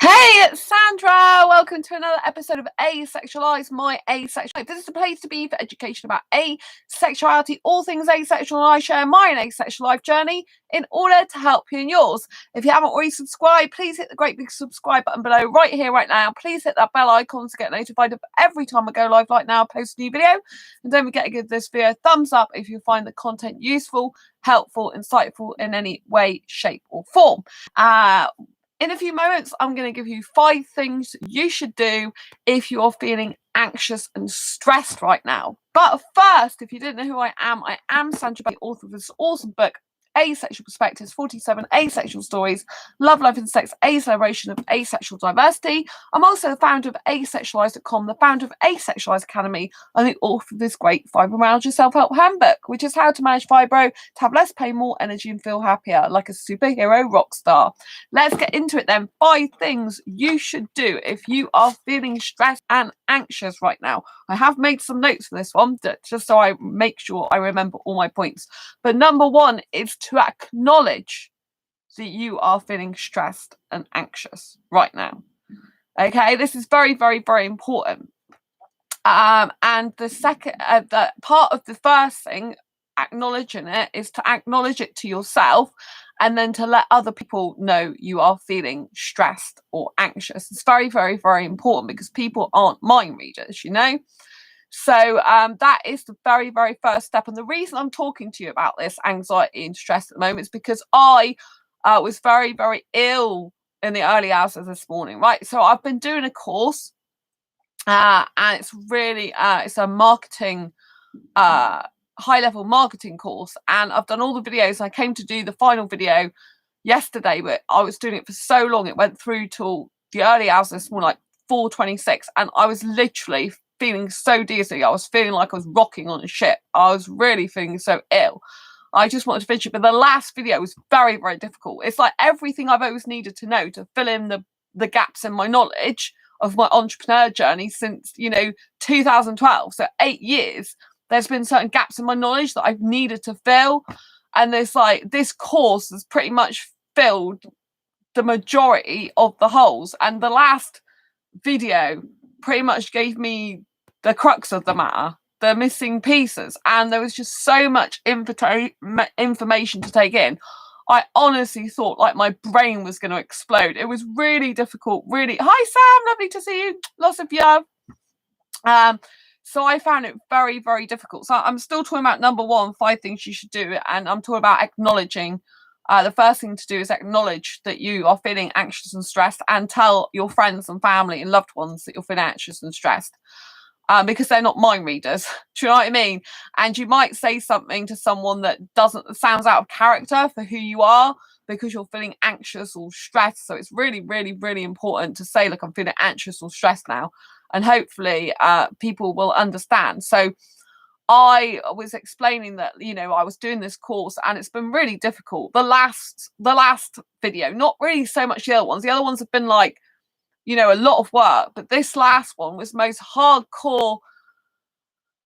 Hey, it's Sandra. Welcome to another episode of Asexualized, my asexual life. This is the place to be for education about asexuality, all things asexual, and I share my asexual life journey in order to help you in yours. If you haven't already subscribed, please hit the great big subscribe button below right here, right now. Please hit that bell icon to get notified of every time I go live like now, post a new video. And don't forget to give this video a thumbs up if you find the content useful, helpful, insightful in any way, shape, or form. In a few moments, I'm going to give you 5 things you should do if you're feeling anxious and stressed right now. But first, if you didn't know who I am Sandra, the author of this awesome book, Asexual Perspectives, 47 Asexual Stories, Love, Life and Sex, a celebration of asexual diversity. I'm also the founder of asexualise.com, the founder of Asexualised Academy, and the author of this great fibromyalgia self-help handbook, which is how to manage fibro, to have less pain, more energy, and feel happier, like a superhero rock star. Let's get into it then. 5 things you should do if you are feeling stressed and anxious right now. I have made some notes for this one, just so I make sure I remember all my points. But number 1 is to acknowledge that you are feeling stressed and anxious right now. Okay, this is very, very, very important. And the second, the part of the first thing, acknowledging it, is to acknowledge it to yourself and then to let other people know you are feeling stressed or anxious. It's very, very, very important because people aren't mind readers, you know. So that is the very, very first step. And the reason I'm talking to you about this anxiety and stress at the moment is because I was very, very ill in the early hours of this morning, right? So I've been doing a course and it's really, it's a marketing, high-level marketing course. And I've done all the videos. I came to do the final video yesterday, but I was doing it for so long. It went through till the early hours this morning, like 4:26. And I was literally feeling so dizzy. I was feeling like I was rocking on a ship. I was really feeling so ill. I just wanted to finish it. But the last video was very, very difficult. It's like everything I've always needed to know to fill in the gaps in my knowledge of my entrepreneur journey since, 2012. So 8 years, there's been certain gaps in my knowledge that I've needed to fill. And there's like, this course has pretty much filled the majority of the holes. And the last video pretty much gave me the crux of the matter, the missing pieces, and there was just so much information to take in. I honestly thought like my brain was going to explode. It was really difficult. Really, hi Sam, lovely to see you. Lots of love. So I found it very, very difficult. So I'm still talking about number 1, 5 things you should do, and I'm talking about acknowledging. The first thing to do is acknowledge that you are feeling anxious and stressed, and tell your friends and family and loved ones that you're feeling anxious and stressed, because they're not mind readers. Do you know what I mean? And you might say something to someone that sounds out of character for who you are, because you're feeling anxious or stressed. So it's really, really, really important to say, look, I'm feeling anxious or stressed now. And hopefully people will understand. So I was explaining that, I was doing this course and it's been really difficult. The last video, not really so much the other ones. The other ones have been like, a lot of work. But this last one was the most hardcore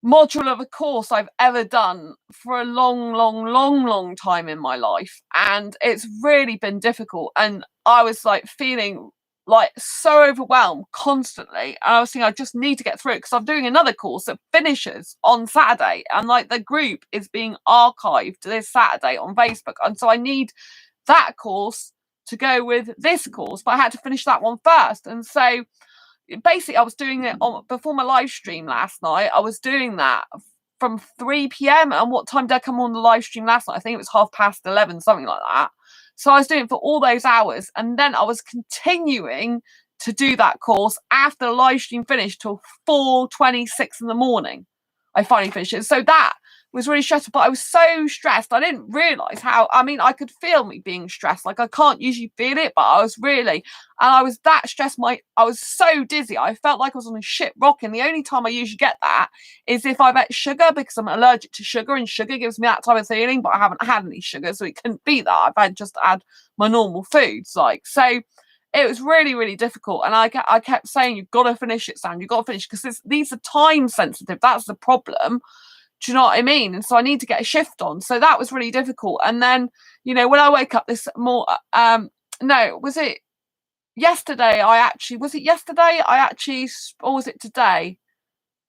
module of a course I've ever done for a long, long, long, long time in my life. And it's really been difficult. And I was like feeling like so overwhelmed constantly. And I was thinking I just need to get through it because I'm doing another course that finishes on Saturday, and like the group is being archived this Saturday on Facebook, and so I need that course to go with this course, but I had to finish that one first. And so basically I was doing it before my live stream last night. I was doing that from 3 p.m. and what time did I come on the live stream last night? I think it was 11:30, something like that. So I was doing it for all those hours, and then I was continuing to do that course after the live stream finished till 4:26 in the morning. I finally finished it. So that was really stressful, but I was so stressed. I didn't realize how, I could feel me being stressed. Like I can't usually feel it, but I was really, and I was that stressed. I was so dizzy. I felt like I was on a ship rocking. The only time I usually get that is if I've ate sugar, because I'm allergic to sugar, and sugar gives me that type of feeling, but I haven't had any sugar, so it couldn't be that. I've just had my normal foods. So it was really, really difficult. And I kept saying, you've got to finish it, Sam. You've got to finish, because these are time sensitive. That's the problem. Do you know what I mean? And so I need to get a shift on. So that was really difficult. And then, when I wake up this more, yesterday, was it yesterday? Or was it today?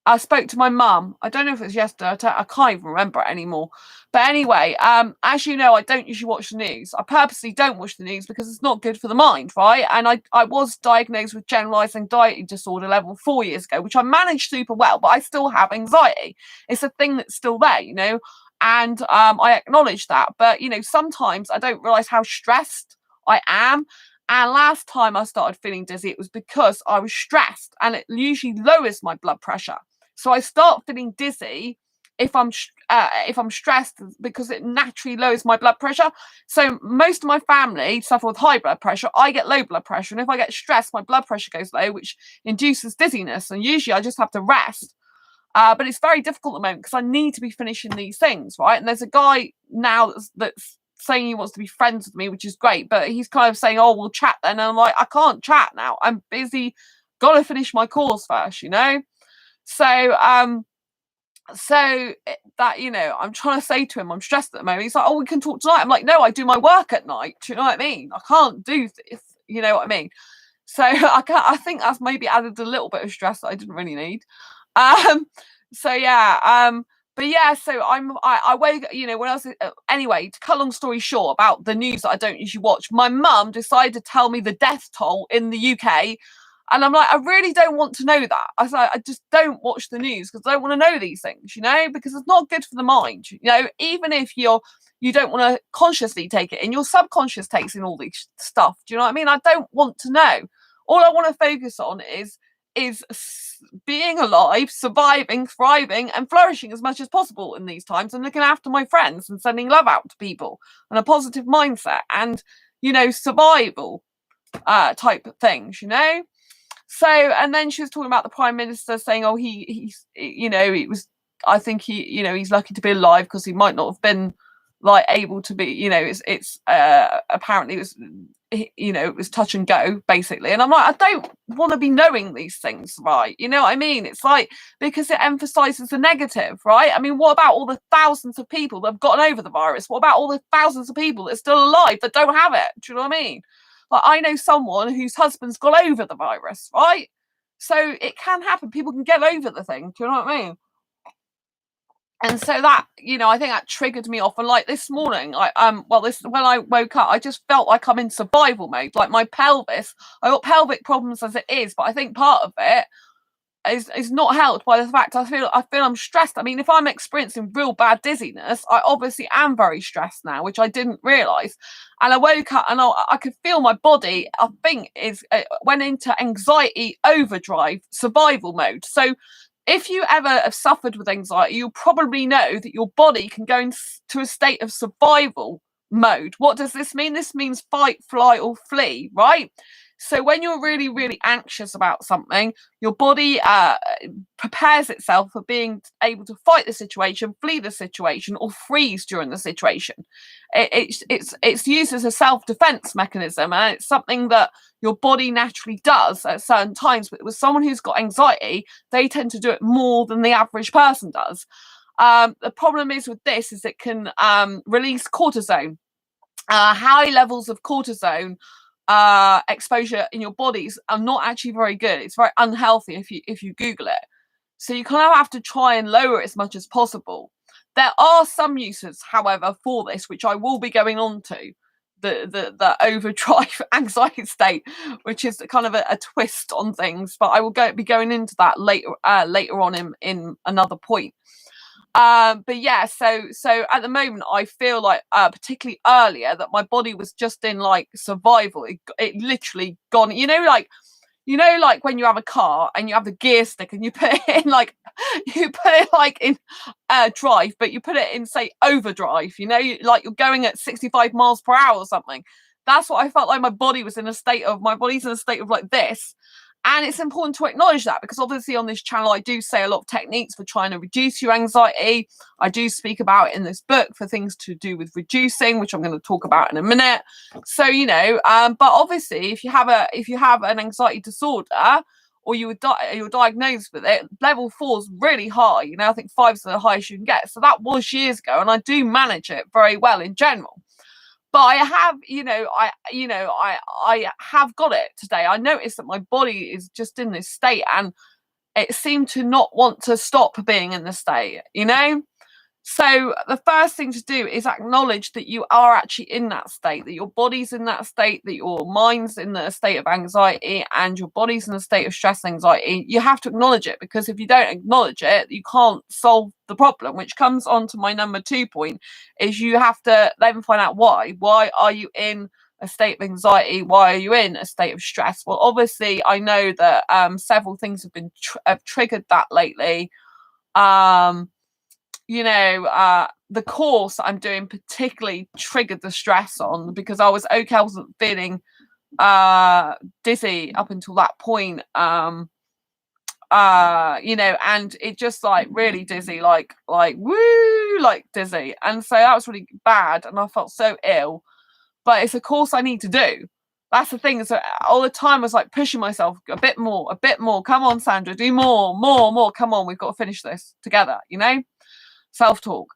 I spoke to my mum. I don't know if it was yesterday. I can't even remember it anymore. But anyway, as you know, I don't usually watch the news. I purposely don't watch the news because it's not good for the mind, right? And I was diagnosed with generalized anxiety disorder level 4 years ago, which I managed super well, but I still have anxiety. It's a thing that's still there, and I acknowledge that. But, sometimes I don't realize how stressed I am. And last time I started feeling dizzy, it was because I was stressed, and it usually lowers my blood pressure. So I start feeling dizzy if I'm stressed because it naturally lowers my blood pressure. So most of my family suffer with high blood pressure. I get low blood pressure, and if I get stressed, my blood pressure goes low, which induces dizziness. And usually I just have to rest. But it's very difficult at the moment because I need to be finishing these things, right? And there's a guy now that's saying he wants to be friends with me, which is great, but he's kind of saying, oh, we'll chat then. And I'm like, I can't chat now. I'm busy. Got to finish my course first, So, that, I'm trying to say to him, I'm stressed at the moment. He's like, oh, we can talk tonight. I'm like, no, I do my work at night. Do you know what I mean? I can't do this. You know what I mean? So I think that's maybe added a little bit of stress that I didn't really need. So yeah, but yeah, so I wake, when I was, anyway, to cut long story short about the news that I don't usually watch, my mum decided to tell me the death toll in the UK. And I'm like, I really don't want to know that. I was like, I just don't watch the news because I don't want to know these things, because it's not good for the mind. Even if you don't want to consciously take it in, your subconscious takes in all these stuff. Do you know what I mean? I don't want to know. All I want to focus on is being alive, surviving, thriving, and flourishing as much as possible in these times, and looking after my friends and sending love out to people and a positive mindset and, survival type of things, So, and then she was talking about the Prime Minister saying, oh, he's I think he's lucky to be alive because he might not have been able to be, it's apparently it was, it was touch and go basically. And I'm like, I don't want to be knowing these things, right? You know what I mean? It's because it emphasizes the negative, right? I mean, what about all the thousands of people that have gotten over the virus? What about all the thousands of people that are still alive that don't have it? Do you know what I mean? I know someone whose husband's got over the virus, right? So it can happen. People can get over the thing. Do you know what I mean? And so that, I think that triggered me off. And this morning, when I woke up, I just felt like I'm in survival mode. Like my pelvis, I got pelvic problems as it is, but I think part of it is not helped by the fact I feel I'm stressed. I mean, if I'm experiencing real bad dizziness, I obviously am very stressed now, which I didn't realize. And I woke up and I could feel my body, I think, went into anxiety overdrive survival mode. So if you ever have suffered with anxiety, you'll probably know that your body can go into a state of survival mode. What does this mean? This means fight, fly, or flee, right? So when you're really, really anxious about something, your body prepares itself for being able to fight the situation, flee the situation, or freeze during the situation. It's used as a self-defense mechanism, and it's something that your body naturally does at certain times. But with someone who's got anxiety, they tend to do it more than the average person does. The problem is with this is it can release cortisone. High levels of cortisone exposure in your bodies are not actually very good. It's very unhealthy if you Google it. So you kind of have to try and lower it as much as possible. There are some uses, however, for this, which I will be going on to, the overdrive anxiety state, which is kind of a twist on things. But I will be going into that later on in another point. But yeah, so at the moment I feel like particularly earlier that my body was just in survival. It literally gone, like when you have a car and you have the gear stick and you put it in drive, but you put it in, say, overdrive, you're going at 65 miles per hour or something. That's what I felt like my body was in a state of. My body's in a state of like this. And it's important to acknowledge that, because obviously on this channel, I do say a lot of techniques for trying to reduce your anxiety. I do speak about it in this book for things to do with reducing, which I'm going to talk about in a minute. So, but obviously if you have an anxiety disorder, or you're diagnosed with it, level 4 is really high. I think 5 is the highest you can get. So that was years ago, and I do manage it very well in general. but I have, I have got it today. I noticed that my body is just in this state, and it seemed to not want to stop being in the state, So the first thing to do is acknowledge that you are actually in that state, that your body's in that state, that your mind's in a state of anxiety, and your body's in a state of stress and anxiety. You have to acknowledge it, because if you don't acknowledge it, you can't solve the problem, which comes on to my number 2 point, is you have to then find out why. Why are you in a state of anxiety? Why are you in a state of stress? Well, obviously, I know that several things have triggered that lately. The course I'm doing particularly triggered the stress on, because I wasn't feeling dizzy up until that point. And it just like really dizzy, like woo, like dizzy. And so that was really bad, and I felt so ill. But it's a course I need to do. That's the thing. So all the time I was like pushing myself a bit more. Come on, Sandra, do more. Come on, we've got to finish this together, self-talk,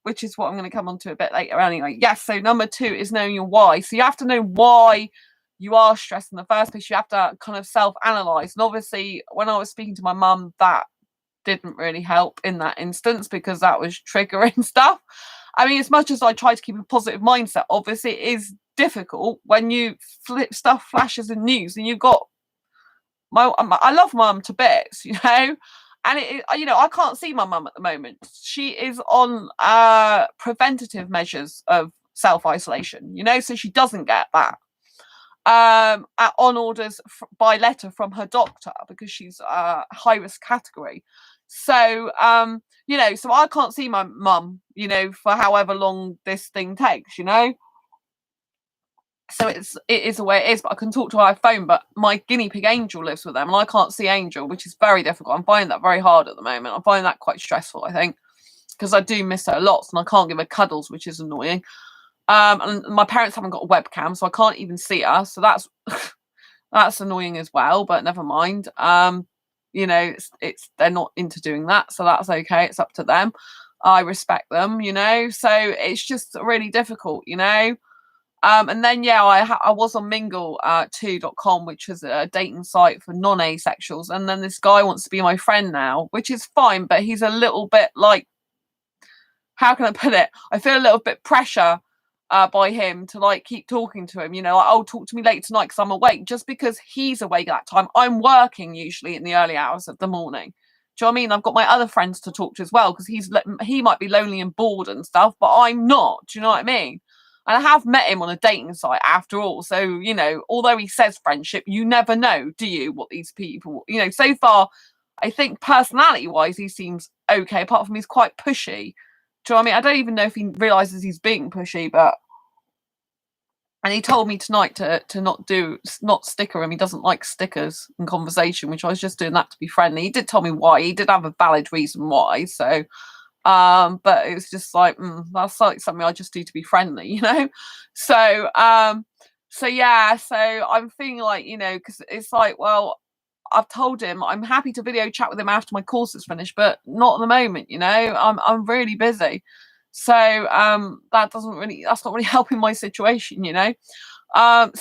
which is what I'm going to come on to a bit later anyway. Yes, so number 2 is knowing your why. So you have to know why you are stressed in the first place. You have to kind of self-analyze. And obviously, when I was speaking to my mum, that didn't really help in that instance, because that was triggering stuff. I mean, as much as I try to keep a positive mindset, obviously it is difficult when you stuff flashes in news, and you've got I love mum to bits, and I can't see my mum at the moment. She is on preventative measures of self-isolation, so she doesn't get that on orders by letter from her doctor, because she's high risk category. So so I can't see my mum, for however long this thing takes, So it is the way it is. But I can talk to her by phone. But my guinea pig Angel lives with them, and I can't see Angel, which is very difficult. I'm finding that very hard at the moment. I'm finding that quite stressful, I think, because I do miss her lots, and I can't give her cuddles, which is annoying. And my parents haven't got a webcam, so I can't even see her. So that's that's annoying as well. But never mind. It's they're not into doing that, so that's okay. It's up to them. I respect them, So it's just really difficult, And then I was on mingle2.com, which was a dating site for non-asexuals, and then this guy wants to be my friend now, which is fine, but he's a little bit like, how can I put it? I feel a little bit pressure by him to like keep talking to him, like, oh, talk to me late tonight because I'm awake, just because he's awake at that time. I'm working usually in the early hours of the morning. Do you know what I mean? I've got my other friends to talk to as well, because he might be lonely and bored and stuff, but I'm not. Do you know what I mean? And I have met him on a dating site after all. So, although he says friendship, you never know, do you, what these people, so far, I think personality wise, he seems okay, apart from he's quite pushy. Do you know what I mean? I don't even know if he realizes he's being pushy, but. And he told me tonight to not sticker him. He doesn't like stickers in conversation, which I was just doing that to be friendly. He did tell me why. He did have a valid reason why. So, but it was just like, that's like something I just do to be friendly, So, so I'm feeling like, because it's like, well, I've told him I'm happy to video chat with him after my course is finished, but not at the moment, I'm really busy. So that's not really helping my situation, I'm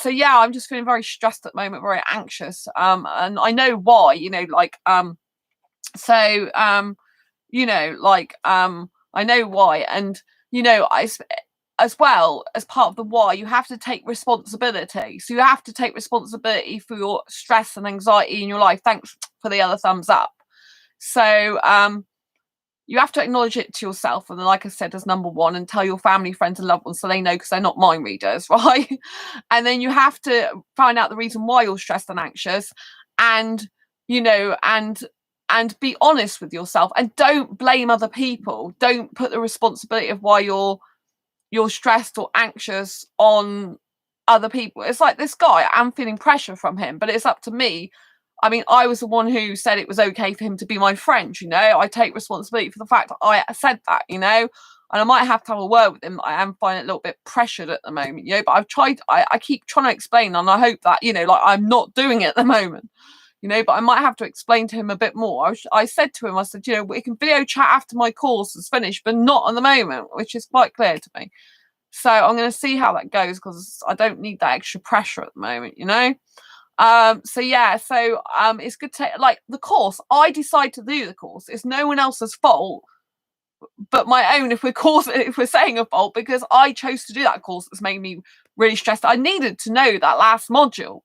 just feeling very stressed at the moment, very anxious, and I know why, I know why, and as well as part of the why, you have to take responsibility. So you have to take responsibility for your stress and anxiety in your life. Thanks for the other thumbs up. So you have to acknowledge it to yourself, and then, like I said, as number 1, and tell your family, friends, and loved ones so they know, because they're not mind readers, right? And then you have to find out the reason why you're stressed and anxious, and and be honest with yourself, and don't blame other people. Don't put the responsibility of why you're stressed or anxious on other people. It's like this guy, I'm feeling pressure from him, but it's up to me. I mean, I was the one who said it was okay for him to be my friend, I take responsibility for the fact that I said that, and I might have to have a word with him. I am finding it a little bit pressured at the moment, but I've tried, I keep trying to explain, and I hope that, like, I'm not doing it at the moment, but I might have to explain to him a bit more. I said to him, I said, we can video chat after my course is finished, but not at the moment, which is quite clear to me. So I'm going to see how that goes, because I don't need that extra pressure at the moment, you know. So yeah, so it's good to, like, the course, I decide to do the course. It's no one else's fault but my own, if we're saying a fault, because I chose to do that course. That's made me really stressed. I needed to know that last module.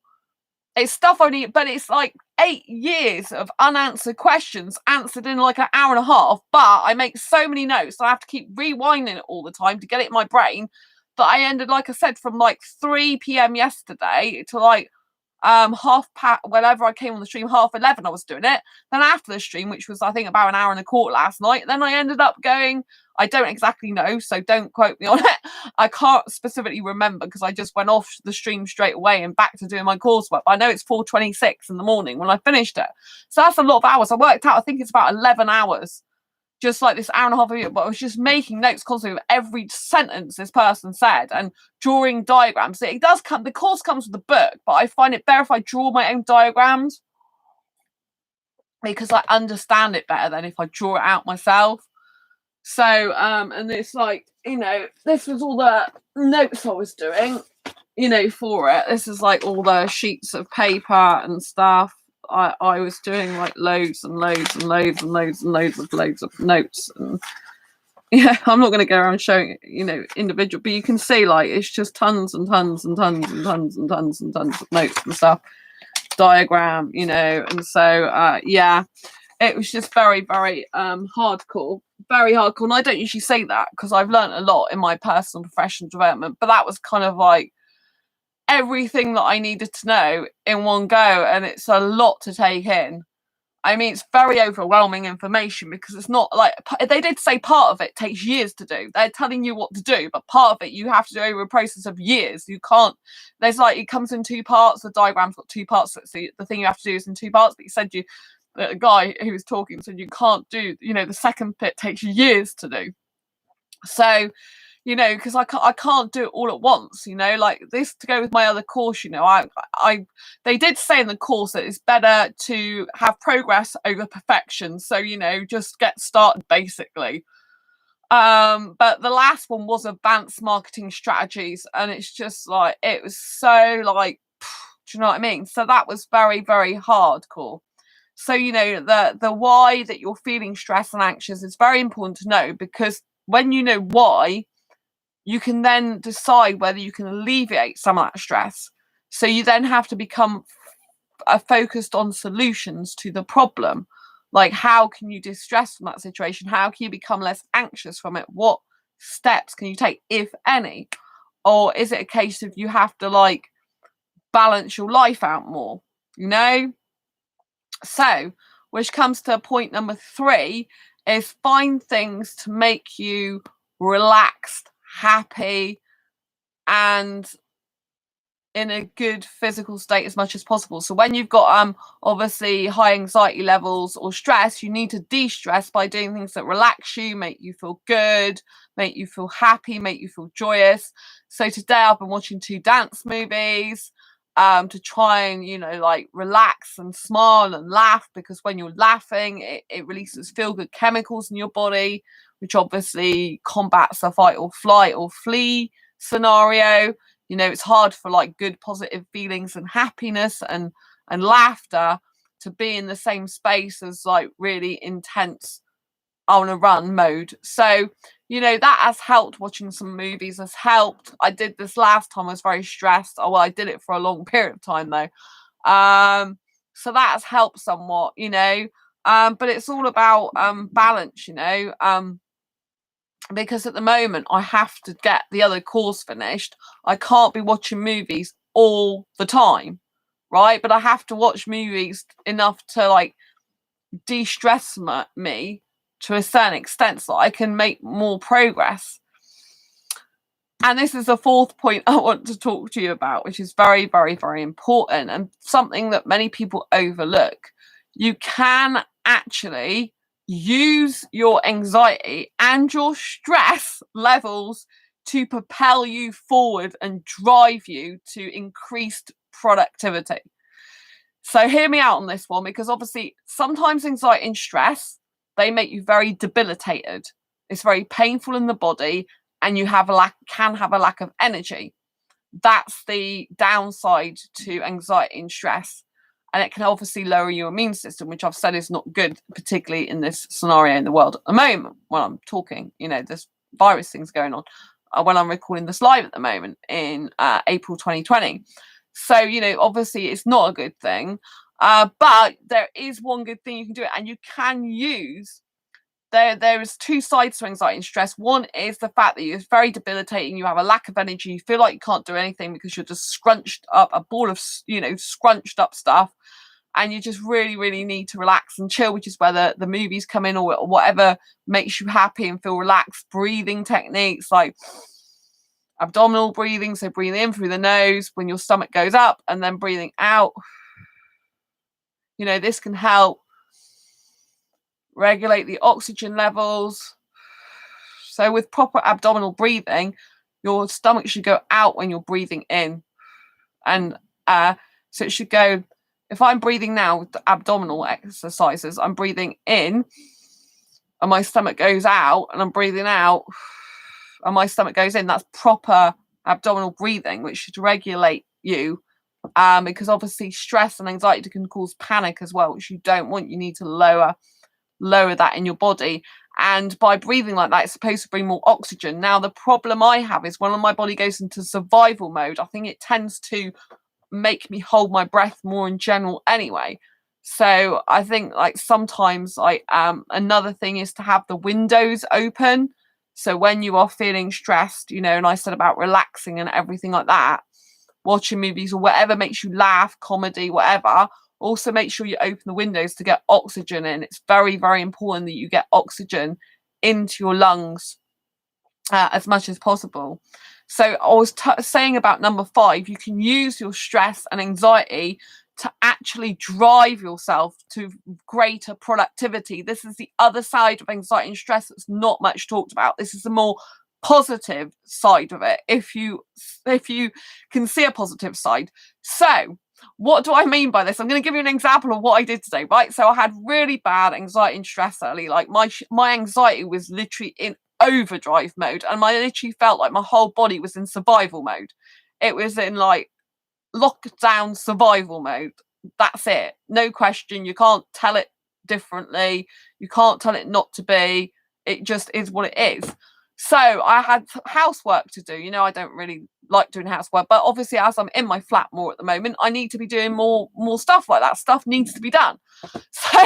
It's stuff I need, but it's like 8 years of unanswered questions answered in like an hour and a half. But I make so many notes, I have to keep rewinding it all the time to get it in my brain, that I ended, like I said, from like 3 p.m. yesterday to like whenever I came on the stream, 11:30 I was doing it. Then after the stream, which was I think about an hour and a quarter last night, then I ended up going, I don't exactly know, so don't quote me on it. I can't specifically remember, because I just went off the stream straight away and back to doing my coursework. But I know it's 4:26 in the morning when I finished it, so that's a lot of hours. I worked out, I think it's about 11 hours, just like this hour and a half of it. But I was just making notes constantly with every sentence this person said and drawing diagrams. It does come, the course comes with the book, but I find it better if I draw my own diagrams, because I understand it better than if I draw it out myself. So and it's like, you know, this was all the notes I was doing, you know, for it. This is like all the sheets of paper and stuff. I was doing like loads and loads and loads and loads and loads of notes, and yeah, I'm not going to go around showing, you know, individual, but you can see like it's just tons and tons and tons and tons and tons and tons of notes and stuff, diagram, you know. And so yeah, it was just very, very hardcore, very hardcore. And I don't usually say that, because I've learned a lot in my personal professional development, but that was kind of like everything that I needed to know in one go, and it's a lot to take in. I mean, it's very overwhelming information, because it's not like, they did say part of it takes years to do. They're telling you what to do, but part of it you have to do over a process of years. You can't, there's like, it comes in 2 parts. The diagram's got 2 parts, so the thing you have to do is in 2 parts. But you said the guy who was talking said you can't do, you know, the second bit takes years to do. So, you know, because I can't do it all at once, you know, like this, to go with my other course, you know, they did say in the course that it's better to have progress over perfection. So, you know, just get started basically. But the last one was advanced marketing strategies, and it's just like, it was so like, do you know what I mean? So that was very, very hardcore. So, you know, the why that you're feeling stressed and anxious is very important to know, because when you know why, you can then decide whether you can alleviate some of that stress. So you then have to become focused on solutions to the problem. Like, how can you distress from that situation? How can you become less anxious from it? What steps can you take, if any? Or is it a case of you have to like balance your life out more, you know? So, which comes to point number 3, is find things to make you relaxed, happy, and in a good physical state as much as possible. So when you've got obviously high anxiety levels or stress, you need to de-stress by doing things that relax you, make you feel good, make you feel happy, make you feel joyous. So today I've been watching 2 dance movies to try and, you know, like relax and smile and laugh, because when you're laughing, it releases feel-good chemicals in your body, which obviously combats a fight or flight or flee scenario. You know, it's hard for like good positive feelings and happiness and laughter to be in the same space as like really intense on a run mode. So, you know, that has helped. Watching some movies has helped. I did this last time, I was very stressed. Oh, well, I did it for a long period of time though. So that has helped somewhat, you know. But it's all about balance, you know. Because at the moment I have to get the other course finished. I can't be watching movies all the time, right? But I have to watch movies enough to like de-stress me to a certain extent, so I can make more progress. And this is the 4th point I want to talk to you about, which is very, very, very important, and something that many people overlook. You can actually use your anxiety and your stress levels to propel you forward and drive you to increased productivity. So hear me out on this one, because obviously sometimes anxiety and stress, they make you very debilitated. It's very painful in the body, and you have can have a lack of energy. That's the downside to anxiety and stress. And it can obviously lower your immune system, which I've said is not good, particularly in this scenario in the world at the moment when I'm talking. There's virus things going on when I'm recording this live at the moment in April 2020. So, obviously it's not a good thing. But there is one good thing you can do it, and you can use. There is two sides to anxiety and stress. One is the fact that it's very debilitating. You have a lack of energy. You feel like you can't do anything because you're just scrunched up, a ball of, scrunched up stuff. And you just really, really need to relax and chill, which is where the movies come in, or whatever makes you happy and feel relaxed. Breathing techniques like abdominal breathing. So breathing in through the nose when your stomach goes up, and then breathing out. This can help regulate the oxygen levels. So with proper abdominal breathing, your stomach should go out when you're breathing in. And so it should go, if I'm breathing now with the abdominal exercises, I'm breathing in and my stomach goes out, and I'm breathing out and my stomach goes in. That's proper abdominal breathing, which should regulate you. Because obviously stress and anxiety can cause panic as well, which you don't want. You need to lower that in your body, and by breathing like that, it's supposed to bring more oxygen. Now the problem I have is when my body goes into survival mode, I think it tends to make me hold my breath more in general anyway. So I think sometimes another thing is to have the windows open. So when you are feeling stressed, and I said about relaxing and everything like that, watching movies or whatever makes you laugh, comedy, whatever, also make sure you open the windows to get oxygen in. It's very, very important that you get oxygen into your lungs as much as possible. So I was saying about number 5, you can use your stress and anxiety to actually drive yourself to greater productivity. This is the other side of anxiety and stress that's not much talked about. This is the more positive side of it, if you can see a positive side. So what do I mean by this? I'm going to give you an example of what I did today, right? So I had really bad anxiety and stress early. Like my anxiety was literally in overdrive mode, and I literally felt like my whole body was in survival mode. It was in lockdown survival mode. That's it. No question. You can't tell it differently. You can't tell it not to be. It just is what it is. So I had housework to do. I don't really like doing housework, but obviously as I'm in my flat more at the moment, I need to be doing more stuff like that. Stuff needs to be done. So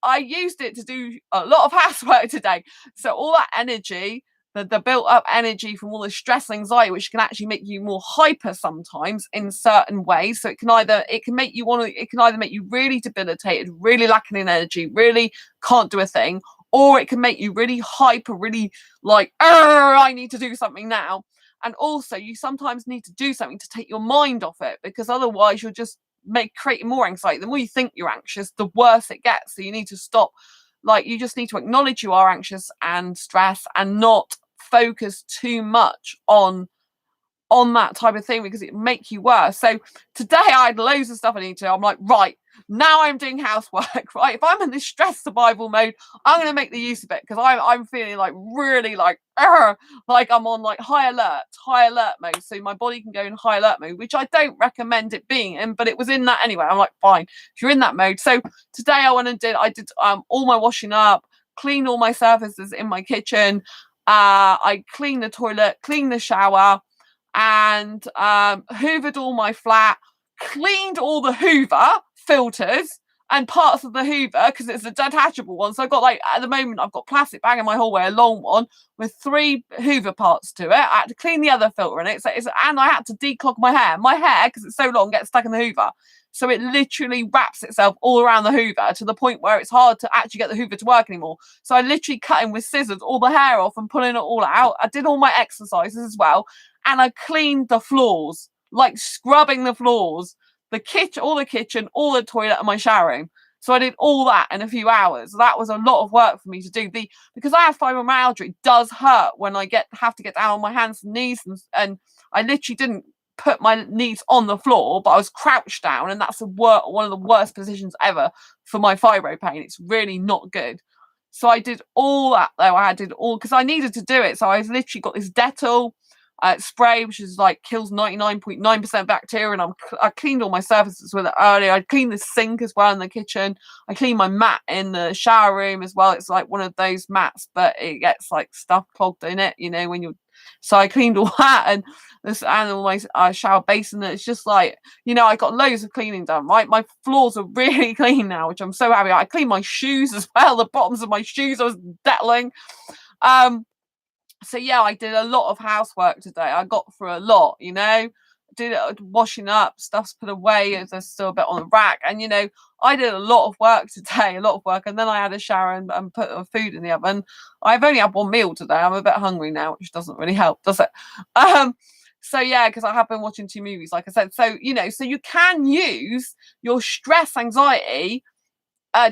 I used it to do a lot of housework today. So all that energy, the built up energy from all the stress and anxiety, which can actually make you more hyper sometimes in certain ways. So it can either make you really debilitated, really lacking in energy, really can't do a thing, or it can make you really hyper, really I need to do something now. And also you sometimes need to do something to take your mind off it, because otherwise you're just creating more anxiety. The more you think you're anxious, the worse it gets. So you need to stop. You just need to acknowledge you are anxious and stressed, and not focus too much on that type of thing, because it make you worse. So today I had loads of stuff I need to do. I'm like, right, now I'm doing housework, right? If I'm in this stress survival mode, I'm going to make the use of it, because I'm feeling really I'm on high alert mode. So my body can go in high alert mode, which I don't recommend it being in, but it was in that anyway. I'm like, fine, if you're in that mode. So today I did all my washing up, cleaned all my surfaces in my kitchen. I cleaned the toilet, cleaned the shower, and hoovered all my flat, cleaned all the Hoover filters and parts of the Hoover, because it's a detachable one. So I've got at the moment I've got plastic bag in my hallway, a long one with 3 Hoover parts to it. I had to clean the other filter in it, and I had to declog my hair. My hair, because it's so long, gets stuck in the Hoover. So it literally wraps itself all around the Hoover to the point where it's hard to actually get the Hoover to work anymore. So I literally cutting with scissors all the hair off and pulling it all out. I did all my exercises as well. And I cleaned the floors, scrubbing the floors, the kitchen, all the toilet, and my shower room. So I did all that in a few hours. That was a lot of work for me to do. Because I have fibromyalgia, it does hurt when I have to get down on my hands and knees, and I literally didn't put my knees on the floor, but I was crouched down, and that's one of the worst positions ever for my fibro pain. It's really not good. So I did all that though. I did all because I needed to do it. So I literally got this Dettol spray, which is like kills 99.9% bacteria, and I cleaned all my surfaces with it earlier. I cleaned the sink as well in the kitchen. I cleaned my mat in the shower room as well. It's like one of those mats, but it gets like stuff clogged in it, you know, when you're. So I cleaned all that and all my shower basin. It's just like, you know, I got loads of cleaning done. Right, my floors are really clean now, which I'm so happy. I cleaned my shoes as well. The bottoms of my shoes I was dettling. So yeah, I did a lot of housework today. I got through a lot, you know, did washing up, stuff's put away, there's still a bit on the rack, and you know, I did a lot of work today, a lot of work, and then I had a shower and put food in the oven. I've only had one meal today. I'm a bit hungry now, which doesn't really help, does it? So yeah, because I have been watching 2 movies, like I said. So, you know, so you can use your stress, anxiety.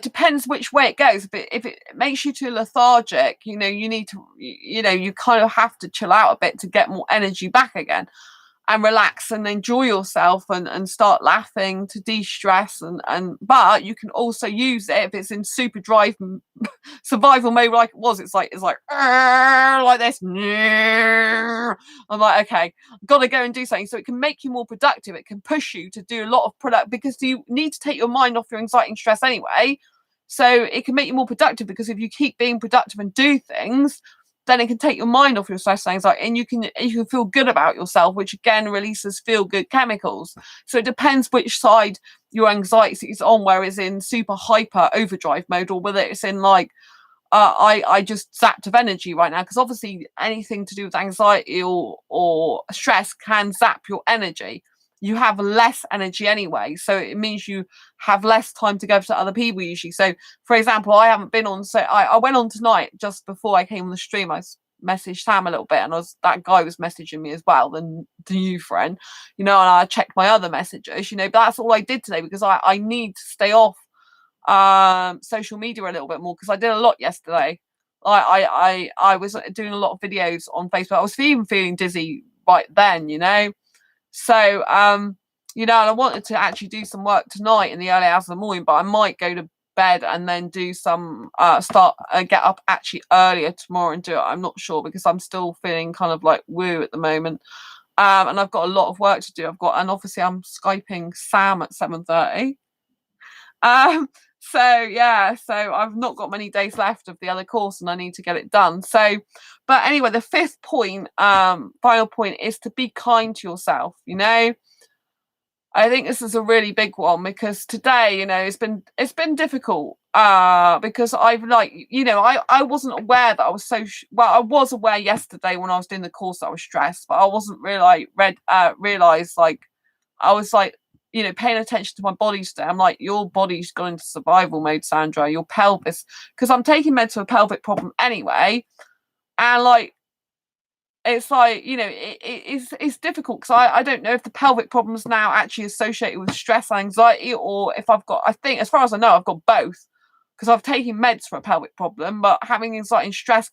Depends which way it goes. But if it makes you too lethargic, you know, you need to, you know, you kind of have to chill out a bit to get more energy back again and relax and enjoy yourself and start laughing to de-stress and but you can also use it if it's in super drive survival mode like it was. It's like this. I'm like, okay, gotta go and do something. So it can make you more productive. It can push you to do a lot of product because you need to take your mind off your anxiety and stress anyway. So it can make you more productive because if you keep being productive and do things, then it can take your mind off your stress and anxiety, and you can feel good about yourself, which again releases feel good chemicals. So it depends which side your anxiety is on, where it's in super hyper overdrive mode or whether it's in like I just zapped of energy right now, because obviously anything to do with anxiety or stress can zap your energy. You have less energy anyway, so it means you have less time to go to other people usually. So for example, I haven't been on, so I went on tonight just before I came on the stream. I messaged Sam a little bit, and that guy was messaging me as well, the new friend, you know, and I checked my other messages, you know, but that's all I did today because I need to stay off social media a little bit more because I did a lot yesterday. I was doing a lot of videos on Facebook. I was even feeling dizzy right then, you know. So you know, and I wanted to actually do some work tonight in the early hours of the morning, but I might go to bed and then do some get up actually earlier tomorrow and do it. I'm not sure because I'm still feeling kind of like woo at the moment. And I've got a lot of work to do. And obviously I'm Skyping Sam at 7:30. So yeah, so I've not got many days left of the other course and I need to get it done. So, but anyway, the 5th point, final point, is to be kind to yourself. You know, I think this is a really big one because today, you know, it's been difficult because I've like, you know, I wasn't aware that I was well, I was aware yesterday when I was doing the course that I was stressed, but I wasn't really realized like I was like, you know, paying attention to my body today. I'm like, your body's gone into survival mode, Sandra. Your pelvis, because I'm taking meds for a pelvic problem anyway, and like, it's like, you know, it's difficult because I don't know if the pelvic problem is now actually associated with stress and anxiety, or if I've got, I think as far as I know, I've got both because I've taken meds for a pelvic problem, but having anxiety and stress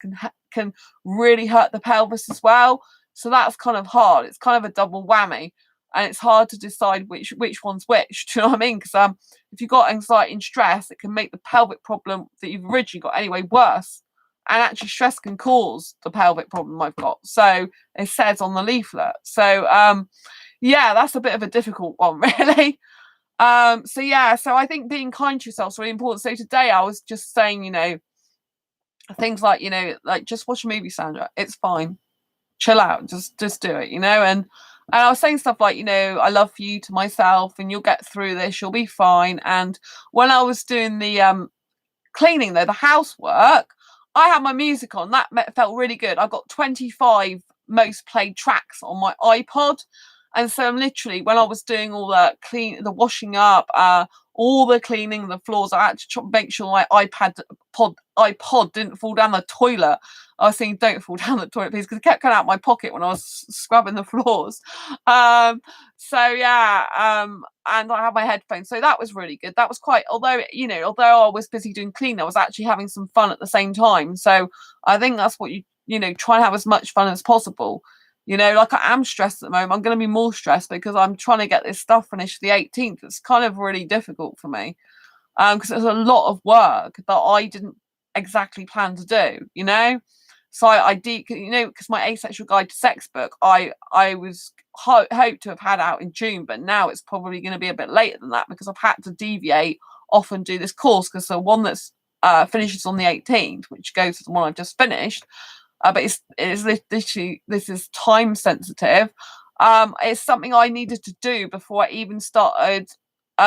can really hurt the pelvis as well. So that's kind of hard. It's kind of a double whammy. And it's hard to decide which one's which. Do you know what I mean? Because if you've got anxiety and stress, it can make the pelvic problem that you've originally got anyway worse. And actually, stress can cause the pelvic problem I've got. So it says on the leaflet. So yeah, that's a bit of a difficult one, really. So yeah, so I think being kind to yourself is really important. So today I was just saying, you know, things like, you know, like just watch a movie, Sandra. It's fine. Chill out. Just do it, you know. And I was saying stuff like, you know, I love you to myself and you'll get through this, you'll be fine. And when I was doing the cleaning though, the housework, I had my music on. That felt really good. I got 25 most played tracks on my iPod. And so I'm literally, when I was doing all the washing up, all the cleaning the floors, I had to make sure my iPod didn't fall down the toilet. I was saying, don't fall down the toilet, please, because it kept coming out of my pocket when I was scrubbing the floors. So yeah, and I had my headphones, so that was really good. That was quite, although I was busy doing cleaning, I was actually having some fun at the same time. So I think that's what you know, try and have as much fun as possible. You know, like I am stressed at the moment. I'm going to be more stressed because I'm trying to get this stuff finished the 18th. It's kind of really difficult for me because it's a lot of work that I didn't exactly plan to do, you know. So I do, you know, because my Asexual Guide to Sex book, I was hoped to have had out in June, but now it's probably going to be a bit later than that because I've had to deviate off and do this course because the one that's finishes on the 18th, which goes to the one I've just finished, but it's literally, this is time sensitive. It's something I needed to do before I even started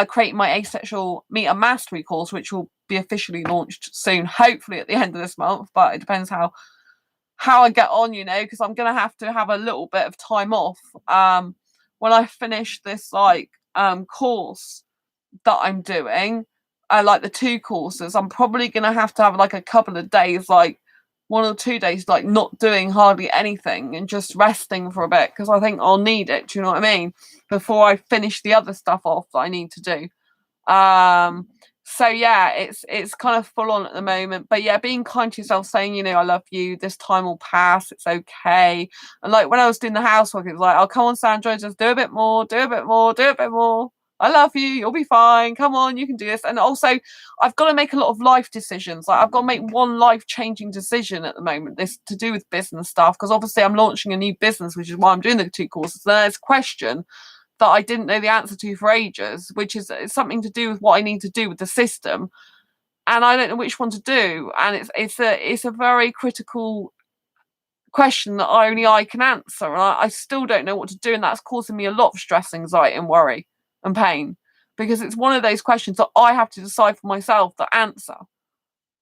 creating my Asexual Meet and Mastery course, which will be officially launched soon, hopefully at the end of this month, but it depends how I get on, you know, because I'm gonna have to have a little bit of time off when I finish this course that I'm doing, like the 2 courses. I'm probably gonna have to have like a couple of days, like 1 or 2 days, like not doing hardly anything and just resting for a bit because I think I'll need it. Do you know what I mean? Before I finish the other stuff off that I need to do. So yeah, it's kind of full on at the moment, but yeah, being kind to yourself, saying, you know, I love you, this time will pass, it's okay. And like when I was doing the housework, it was like, oh, come on, Sandra, just do a bit more, do a bit more, do a bit more. I love you, you'll be fine, come on, you can do this. And also I've got to make a lot of life decisions. Like I've got to make one life-changing decision at the moment, this to do with business stuff, because obviously I'm launching a new business, which is why I'm doing the 2 courses. So there's a question that I didn't know the answer to for ages, which is something to do with what I need to do with the system, and I don't know which one to do. And it's a very critical question that only I can answer, and I still don't know what to do, and that's causing me a lot of stress, anxiety, and worry and pain because it's one of those questions that I have to decide for myself the answer,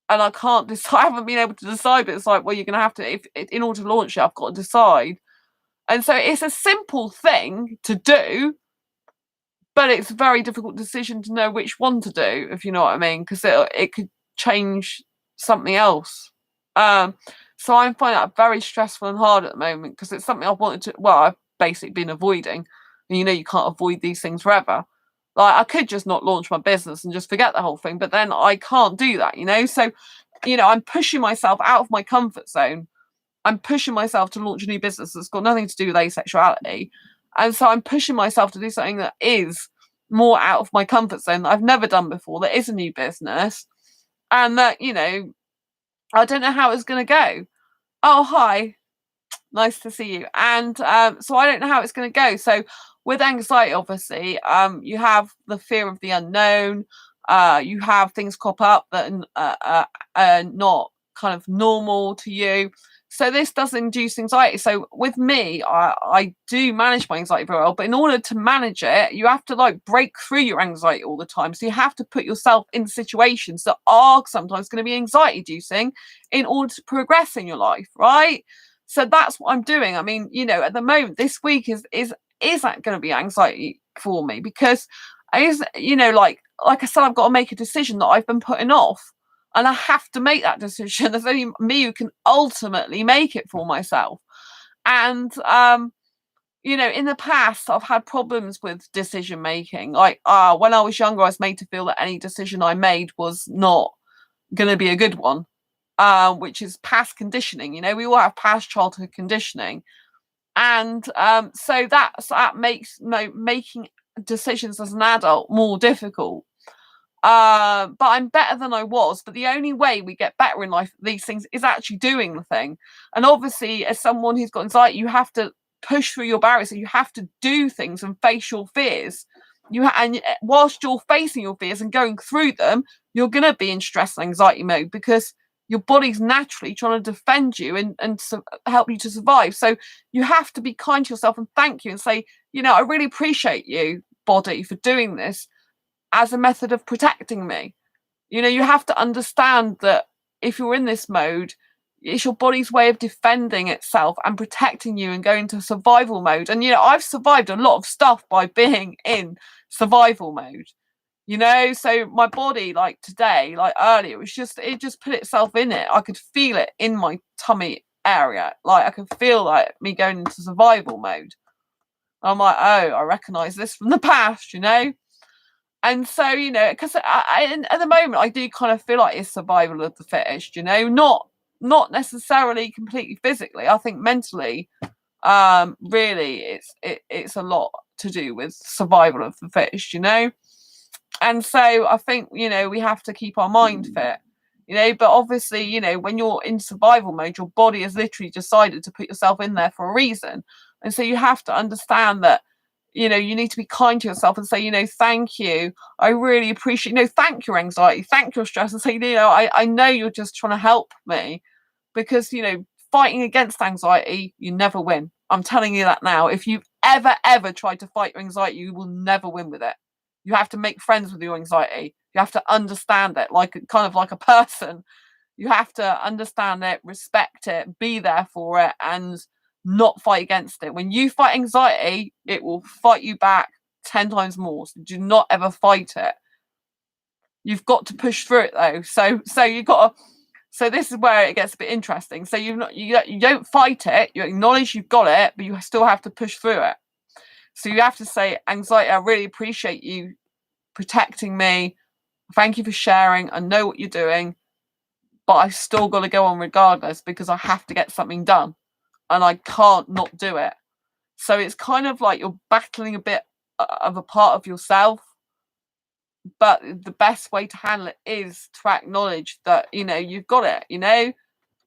and I can't decide. I haven't been able to decide, but it's like, well, you're going to have to, if in order to launch it, I've got to decide. And so it's a simple thing to do, but it's a very difficult decision to know which one to do, if you know what I mean, because it could change something else. So I'm finding that very stressful and hard at the moment because it's something I've wanted to, well, I've basically been avoiding. And you know, you can't avoid these things forever. Like I could just not launch my business and just forget the whole thing, but then I can't do that, you know? So, you know, I'm pushing myself out of my comfort zone. I'm pushing myself to launch a new business that's got nothing to do with asexuality. And so I'm pushing myself to do something that is more out of my comfort zone that I've never done before, that is a new business. And that, you know, I don't know how it's going to go. Oh, hi. Nice to see you. And so I don't know how it's going to go. So with anxiety, obviously, you have the fear of the unknown. You have things crop up that are not kind of normal to you. So this does induce anxiety. So with me, I do manage my anxiety very well, but in order to manage it, you have to like break through your anxiety all the time. So you have to put yourself in situations that are sometimes going to be anxiety inducing in order to progress in your life, right? So that's what I'm doing. I mean, you know, at the moment, this week is that going to be anxiety for me because you know, like I said, I've got to make a decision that I've been putting off. And I have to make that decision. There's only me who can ultimately make it for myself. And, you know, in the past, I've had problems with decision making. Like when I was younger, I was made to feel that any decision I made was not going to be a good one, which is past conditioning. You know, we all have past childhood conditioning. And so that makes making decisions as an adult more difficult. But I'm better than I was. But the only way we get better in life, these things, is actually doing the thing. And obviously, as someone who's got anxiety, you have to push through your barriers. So you have to do things and face your fears. And whilst you're facing your fears and going through them, you're going to be in stress and anxiety mode because your body's naturally trying to defend you and help you to survive. So you have to be kind to yourself and thank you and say, you know, I really appreciate you, body, for doing this as a method of protecting me. You know, you have to understand that if you're in this mode, it's your body's way of defending itself and protecting you and going to survival mode. And, you know, I've survived a lot of stuff by being in survival mode, you know? So my body, like today, like earlier, it just put itself in it. I could feel it in my tummy area. Like I could feel like me going into survival mode. I'm like, oh, I recognize this from the past, you know? And so, you know, because at the moment, I do kind of feel like it's survival of the fittest, you know, not necessarily completely physically. I think mentally, really, it's a lot to do with survival of the fittest, you know. And so I think, you know, we have to keep our mind fit. but obviously, when you're in survival mode, your body has literally decided to put yourself in there for a reason. And so you have to understand that, you need to be kind to yourself and say, thank you. I really appreciate, thank your anxiety, thank your stress, and say, I know you're just trying to help me, because, fighting against anxiety, you never win. I'm telling you that now. If you've ever tried to fight your anxiety, you will never win with it. You have to make friends with your anxiety. You have to understand it, kind of like a person. You have to understand it, respect it, be there for it, and not fight against it. When you fight anxiety, it will fight you back 10 times more. So do not ever fight it. You've got to push through it though. So you've got to. So this is where it gets a bit interesting. So you don't fight it. You acknowledge you've got it, but you still have to push through it. So you have to say, anxiety, I really appreciate you protecting me. Thank you for sharing. I know what you're doing, but I've still got to go on regardless, because I have to get something done and I can't not do it. So it's kind of like you're battling a bit of a part of yourself. But the best way to handle it is to acknowledge that, you've got it,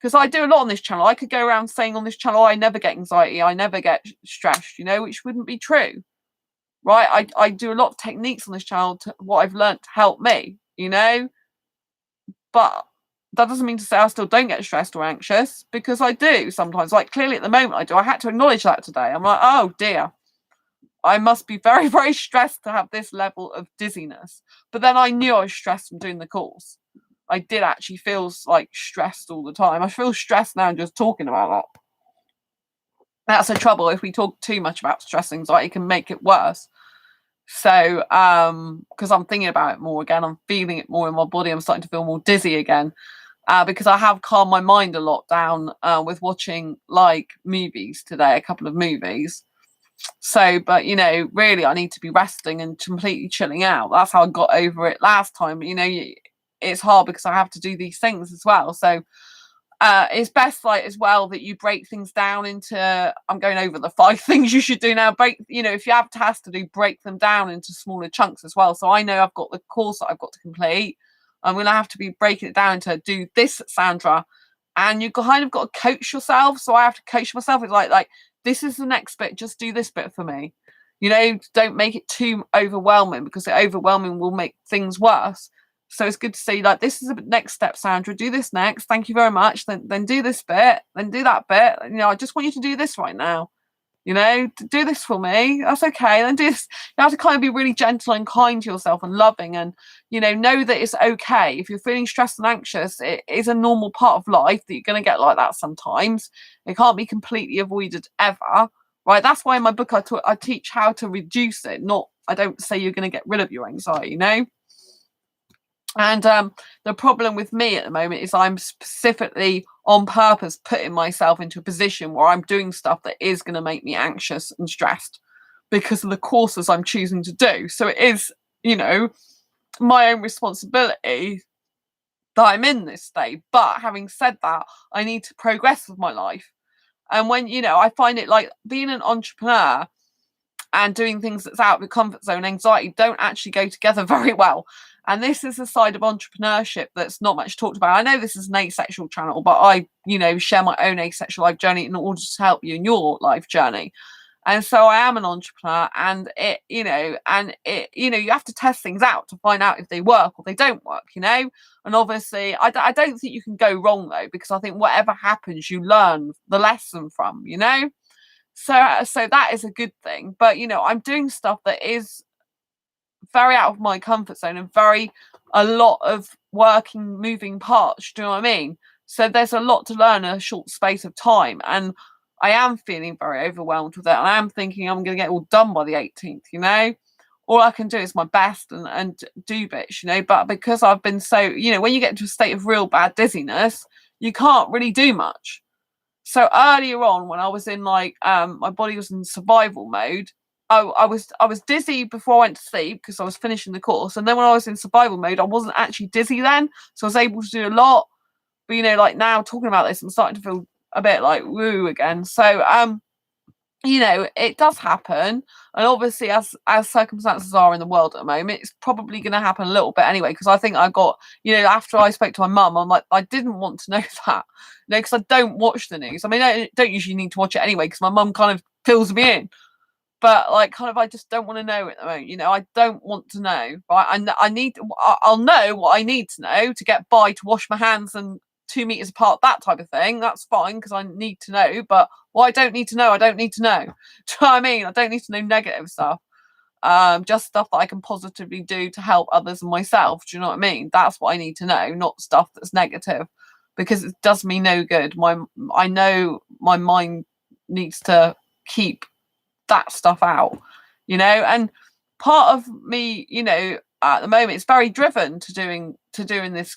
because I do a lot on this channel. I could go around saying on this channel, I never get anxiety, I never get stressed, which wouldn't be true, right? I do a lot of techniques on this channel to what I've learned to help me, but that doesn't mean to say I still don't get stressed or anxious, because I do sometimes. Like, clearly at the moment I do. I had to acknowledge that today. I'm like, oh dear, I must be very, very stressed to have this level of dizziness. But then I knew I was stressed from doing the course. I did actually feel like stressed all the time. I feel stressed now just talking about that. That's the trouble. If we talk too much about stress and anxiety, it can make it worse. So, because I'm thinking about it more again, I'm feeling it more in my body. I'm starting to feel more dizzy again, because I have calmed my mind a lot down with watching like movies today, a couple of movies. So, but really I need to be resting and completely chilling out. That's how I got over it last time. It's hard because I have to do these things as well. So it's best as well that you break things down into, I'm going over the 5 things you should do now. If you have tasks to do, break them down into smaller chunks as well. So I know I've got the course that I've got to complete. I'm going to have to be breaking it down to do this, Sandra. And you kind of got to coach yourself. So I have to coach myself. It's like, this is the next bit, just do this bit for me. Don't make it too overwhelming, because the overwhelming will make things worse. So it's good to say, this is the next step, Sandra, do this next, thank you very much, then do this bit, then do that bit, I just want you to do this right now, do this for me, that's okay, then do this. You have to kind of be really gentle and kind to yourself and loving, and know that it's okay if you're feeling stressed and anxious. It is a normal part of life that you're going to get like that sometimes. It can't be completely avoided ever, right? That's why in my book I teach how to reduce it. I don't say you're going to get rid of your anxiety, And the problem with me at the moment is I'm specifically on purpose putting myself into a position where I'm doing stuff that is going to make me anxious and stressed because of the courses I'm choosing to do. So it is, my own responsibility that I'm in this state. But having said that, I need to progress with my life. And when, I find it like being an entrepreneur and doing things that's out of the comfort zone, anxiety don't actually go together very well. And this is a side of entrepreneurship that's not much talked about. I know this is an asexual channel, but I, share my own asexual life journey in order to help you in your life journey. And so I am an entrepreneur, and you have to test things out to find out if they work or they don't work, And obviously I don't think you can go wrong though, because I think whatever happens, you learn the lesson from, So that is a good thing. But, I'm doing stuff that is very out of my comfort zone and a lot of moving parts. Do you know what I mean? So there's a lot to learn in a short space of time. And I am feeling very overwhelmed with it. And I am thinking I'm going to get it all done by the 18th, All I can do is my best and do bits, But because I've been so, when you get into a state of real bad dizziness, you can't really do much. So earlier on, when I was in my body was in survival mode, I was dizzy before I went to sleep because I was finishing the course. And then when I was in survival mode, I wasn't actually dizzy then. So I was able to do a lot. But, now talking about this, I'm starting to feel a bit like woo again. So, you know, it does happen. And obviously, as circumstances are in the world at the moment, it's probably going to happen a little bit anyway. Because I think I got, you know, after I spoke to my mum, I'm like, I didn't want to know that, you know, because I don't watch the news. I mean, I don't usually need to watch it anyway, because my mum kind of fills me in. But like, kind of, I just don't want to know at the moment. You know, I don't want to know. Right? I need. I'll know what I need to know to get by, to wash my hands and 2 meters apart, that type of thing. That's fine because I need to know. But what I don't need to know, I don't need to know. Do you know what I mean? I don't need to know negative stuff. Just stuff that I can positively do to help others and myself. Do you know what I mean? That's what I need to know, not stuff that's negative, because it does me no good. I know my mind needs to keep that stuff out, you know. And part of me, you know, at the moment, it's very driven to doing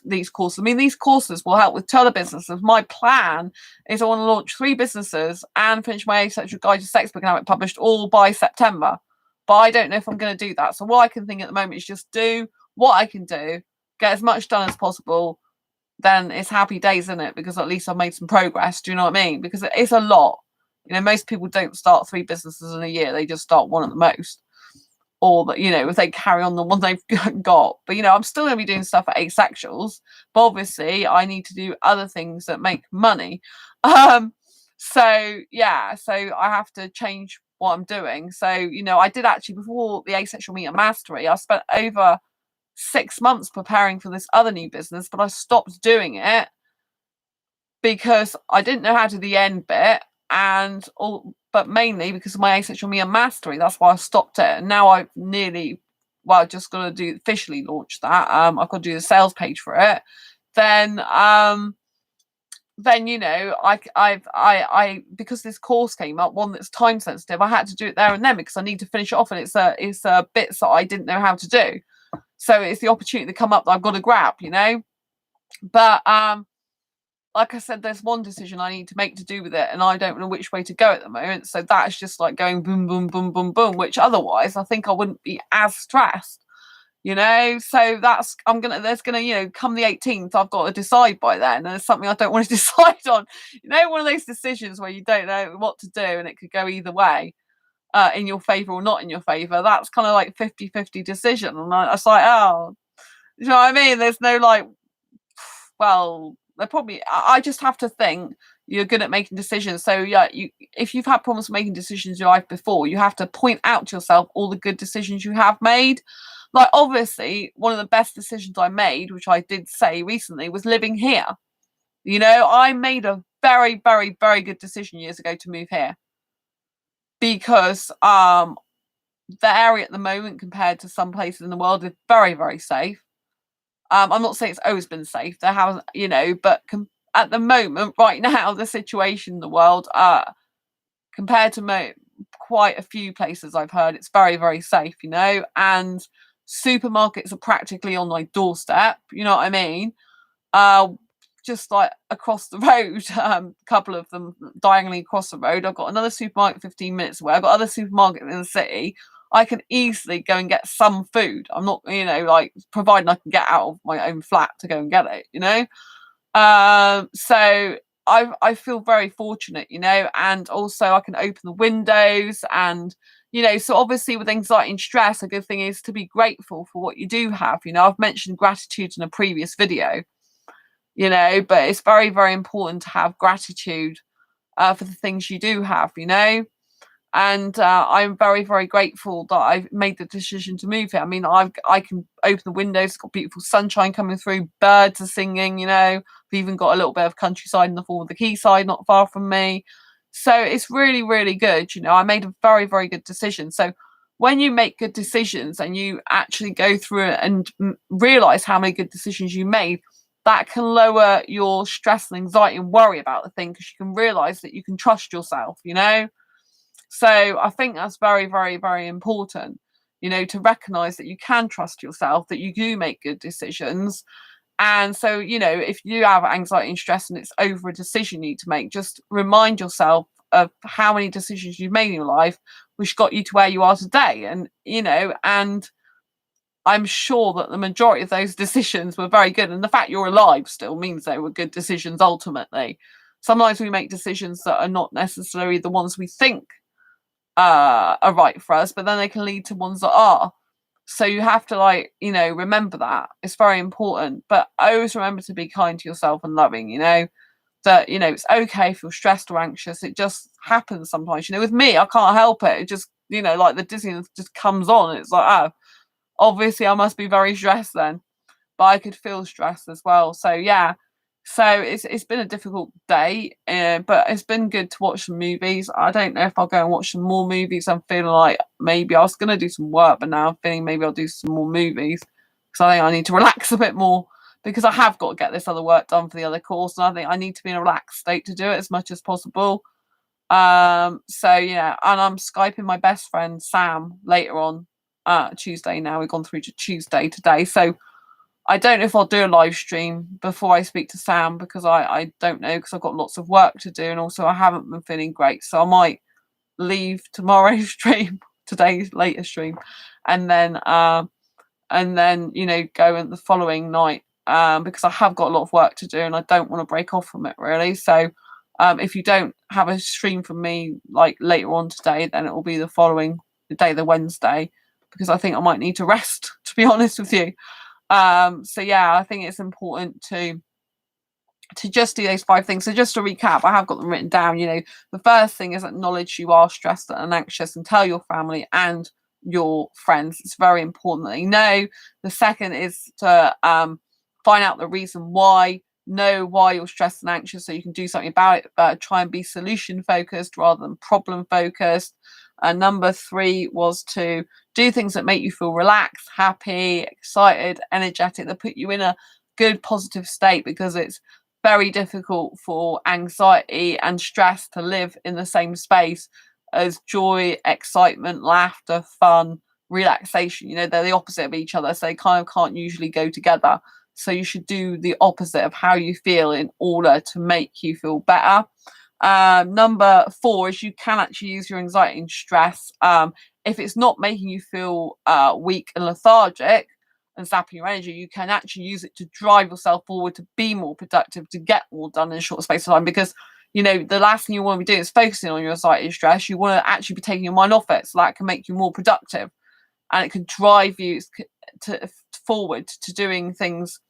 these courses. I mean, these courses will help with 2 other businesses. My plan is I want to launch 3 businesses and finish my Asexual Guide to Sex book and have it published all by September. But I don't know if I'm going to do that. So what I can think at the moment is just do what I can do, get as much done as possible. Then it's happy days, isn't it? Because at least I've made some progress. Do you know what I mean? Because it is a lot. You know, most people don't start 3 businesses in a year. They just start 1 at the most. Or that, you know, if they carry on the one they've got. But, you know, I'm still going to be doing stuff at Asexuals. But obviously, I need to do other things that make money. So, yeah. So I have to change what I'm doing. So, you know, I did actually, before the Asexual Meet and Mastery, I spent over 6 months preparing for this other new business. But I stopped doing it because I didn't know how to do the end bit. And all, but mainly because of my Asexual Me and Mastery. That's why I stopped it. And now I've nearly, well, just got to do officially launch that. I've got to do the sales page for it. Then you know, I because this course came up, one that's time sensitive, I had to do it there and then because I need to finish it off, and it's bits that I didn't know how to do. So it's the opportunity to come up that I've got to grab, you know. But like I said, there's one decision I need to make to do with it, and I don't know which way to go at the moment. So that's just like going boom, boom, boom, boom, boom, which otherwise I think I wouldn't be as stressed, you know. So there's gonna, you know, come the 18th, I've got to decide by then, and it's something I don't want to decide on. You know, one of those decisions where you don't know what to do, and it could go either way, in your favour or not in your favour. That's kind of like 50-50 decision, and it's like, oh, you know what I mean? There's no like, well, they're probably, I just have to think you're good at making decisions. So yeah, if you've had problems making decisions in your life before, you have to point out to yourself all the good decisions you have made. Like, obviously, one of the best decisions I made, which I did say recently, was living here. You know, I made a very, very, very good decision years ago to move here, because the area at the moment compared to some places in the world is very, very safe. I'm not saying it's always been safe. There has, you know, but at the moment, right now, the situation in the world, compared to quite a few places I've heard, it's very, very safe, you know. And supermarkets are practically on my doorstep. You know what I mean? Just like across the road, a couple of them diagonally across the road. I've got another supermarket 15 minutes away. I've got other supermarkets in the city. I can easily go and get some food. I'm not, you know, like, providing I can get out of my own flat to go and get it, you know. So I feel very fortunate, you know, and also I can open the windows, and, you know, so obviously with anxiety and stress, a good thing is to be grateful for what you do have. You know, I've mentioned gratitude in a previous video, you know, but it's very, very important to have gratitude for the things you do have, you know. And I'm very, very grateful that I've made the decision to move here. I mean, I can open the windows, it's got beautiful sunshine coming through, birds are singing, you know. We've even got a little bit of countryside in the form of the quayside not far from me. So it's really, really good. You know, I made a very, very good decision. So when you make good decisions and you actually go through it and realize how many good decisions you made, that can lower your stress and anxiety and worry about the thing, because you can realize that you can trust yourself, you know. So I think that's very, very, very important, you know, to recognize that you can trust yourself, that you do make good decisions. And so, you know, if you have anxiety and stress and it's over a decision you need to make, just remind yourself of how many decisions you've made in your life which got you to where you are today. And, you know, and I'm sure that the majority of those decisions were very good. And the fact you're alive still means they were good decisions ultimately. Sometimes we make decisions that are not necessarily the ones we think are right for us, but then they can lead to ones that are. So you have to, like, remember that. It's very important. But always remember to be kind to yourself and loving, that, it's okay if you're stressed or anxious. It just happens sometimes. With me, I can't help it. It just, like the dizziness just comes on. It's like, oh, obviously I must be very stressed then. But I could feel stressed as well. So yeah. So it's been a difficult day, but it's been good to watch some movies. I don't know if I'll go and watch some more movies. I'm feeling like maybe I was going to do some work, but now I'm feeling maybe I'll do some more movies because I think I need to relax a bit more because I have got to get this other work done for the other course, and I think I need to be in a relaxed state to do it as much as possible. So yeah, and I'm Skyping my best friend Sam later on Tuesday. Now we've gone through to Tuesday today, so I don't know if I'll do a live stream before I speak to Sam because I don't know, because I've got lots of work to do, and also I haven't been feeling great. So I might leave tomorrow's stream, today's later stream, and then go in the following night because I have got a lot of work to do and I don't want to break off from it really. So if you don't have a stream from me like later on today, then it will be the following day, the Wednesday, because I think I might need to rest, to be honest with you. So yeah, I think it's important to just do those 5 things. So just to recap, I have got them written down. The first thing is acknowledge you are stressed and anxious and tell your family and your friends. It's very important that they know. The second is to find out the reason why. Know why you're stressed and anxious so you can do something about it, but try and be solution focused rather than problem focused. Number 3 was to do things that make you feel relaxed, happy, excited, energetic, that put you in a good positive state, because it's very difficult for anxiety and stress to live in the same space as joy, excitement, laughter, fun, relaxation. They're the opposite of each other, so they kind of can't usually go together. So you should do the opposite of how you feel in order to make you feel better. Number 4 is you can actually use your anxiety and stress. If it's not making you feel weak and lethargic and sapping your energy, you can actually use it to drive yourself forward, to be more productive, to get more done in a short space of time. Because the last thing you want to be doing is focusing on your anxiety and stress. You want to actually be taking your mind off it, so that can make you more productive, and it can drive you forward to doing things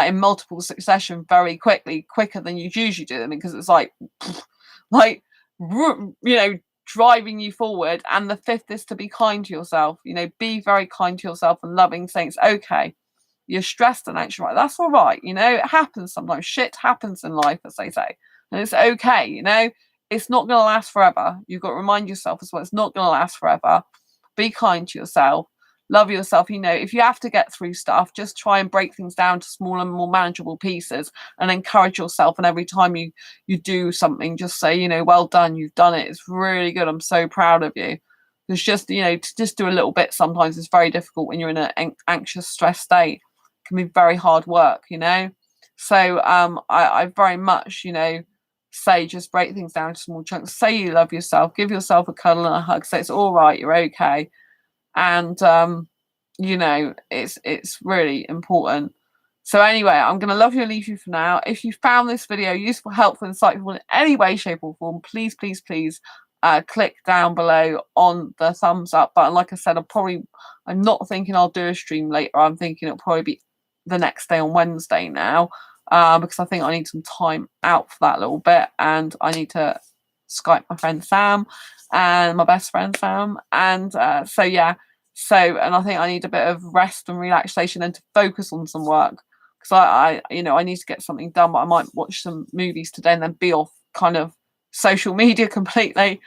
in multiple succession very quickly, quicker than you usually do them, because it's like driving you forward. And the 5th is to be kind to yourself. Be very kind to yourself and loving, saying it's okay, you're stressed and anxious, right? That's all right. It happens sometimes. Shit happens in life, as they say, and it's okay. It's not going to last forever. You've got to remind yourself as well, it's not going to last forever. Be kind to yourself. Love yourself. If you have to get through stuff, just try and break things down to smaller, more manageable pieces, and encourage yourself. And every time you do something, just say, well done, you've done it, it's really good, I'm so proud of you. It's just, to just do a little bit sometimes is very difficult when you're in an anxious, stressed state. It can be very hard work. So I very much, say just break things down to small chunks. Say you love yourself, give yourself a cuddle and a hug, say it's all right, you're okay. And it's really important. So anyway, I'm going to love you and leave you for now. If you found this video useful, helpful, insightful in any way, shape or form, please click down below on the thumbs up button. Like I said, I'm not thinking I'll do a stream later. I'm thinking it'll probably be the next day on Wednesday now, because I think I need some time out for that little bit, and I need to Skype my friend Sam and my best friend Sam, and so yeah, and I think I need a bit of rest and relaxation and to focus on some work, because I need to get something done. But I might watch some movies today and then be off kind of social media completely,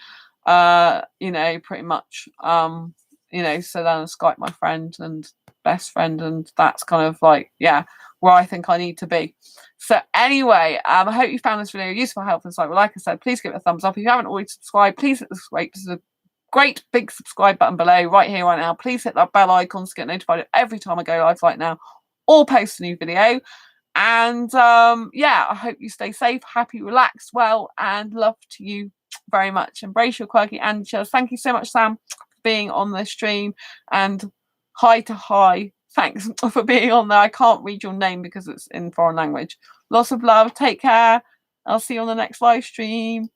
pretty much, so then I Skype my friend and best friend, and that's kind of like, yeah, where I think I need to be. So anyway, I hope you found this video useful, helpful, insightful. Like I said, please give it a thumbs up. If you haven't already subscribed, please hit the great big subscribe button below, right here, right now. Please hit that bell icon to get notified every time I go live right now or post a new video. And yeah, I hope you stay safe, happy, relaxed, well, and love to you very much. Embrace your quirky angels. Thank you so much, Sam, for being on the stream, and hi. Thanks for being on there. I can't read your name because it's in foreign language. Lots of love. Take care. I'll see you on the next live stream.